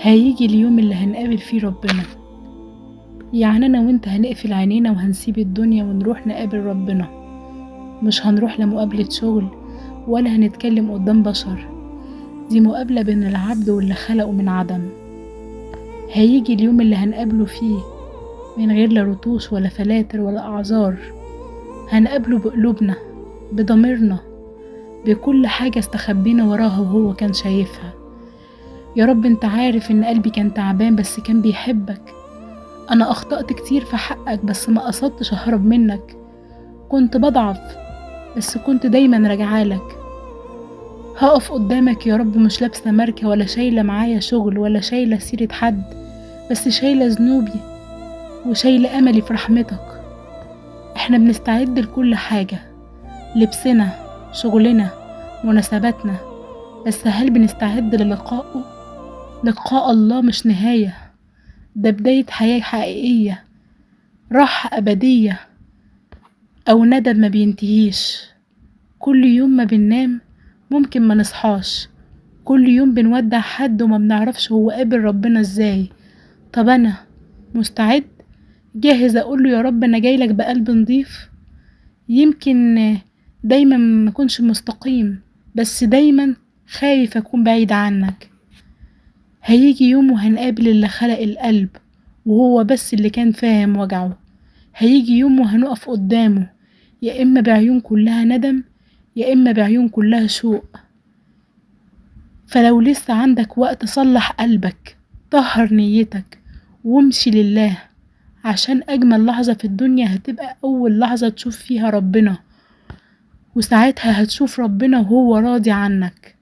هيجي اليوم اللي هنقابل فيه ربنا. يعني أنا وإنت هنقفل عينينا وهنسيب الدنيا ونروح نقابل ربنا. مش هنروح لمقابلة شغل ولا هنتكلم قدام بشر، دي مقابلة بين العبد واللي خلقه من عدم. هيجي اليوم اللي هنقابله فيه من غير لا رطوش ولا فلاتر ولا أعذار. هنقابله بقلوبنا، بضميرنا، بكل حاجة استخبينا وراها وهو كان شايفها. يا رب انت عارف ان قلبي كان تعبان بس كان بيحبك. انا اخطأت كتير في حقك بس ما قصدتش اهرب منك. كنت بضعف بس كنت دايما راجعالك. هقف قدامك يا رب مش لابسة ماركة ولا شايلة معايا شغل ولا شايلة سيرة حد، بس شايلة ذنوبي وشايلة املي في رحمتك. احنا بنستعد لكل حاجة، لبسنا، شغلنا، مناسباتنا، بس هل بنستعد للقائه؟ لقاء الله مش نهاية، ده بداية حياة حقيقية، راحة أبدية، أو ندم ما بينتهيش. كل يوم ما بننام ممكن ما نصحاش، كل يوم بنودع حد وما بنعرفش هو قابل ربنا ازاي. طب أنا مستعد جاهز أقوله يا رب أنا جايلك بقلب نضيف. يمكن دايما ما كنش مستقيم بس دايما خايف أكون بعيد عنك. هيجي يوم وهنقابل اللي خلق القلب وهو بس اللي كان فاهم وجعه. هيجي يوم وهنقف قدامه يا إما بعيون كلها ندم يا إما بعيون كلها شوق. فلو لسه عندك وقت صلح قلبك، طهر نيتك وامشي لله، عشان أجمل لحظة في الدنيا هتبقى أول لحظة تشوف فيها ربنا، وساعتها هتشوف ربنا وهو راضي عنك.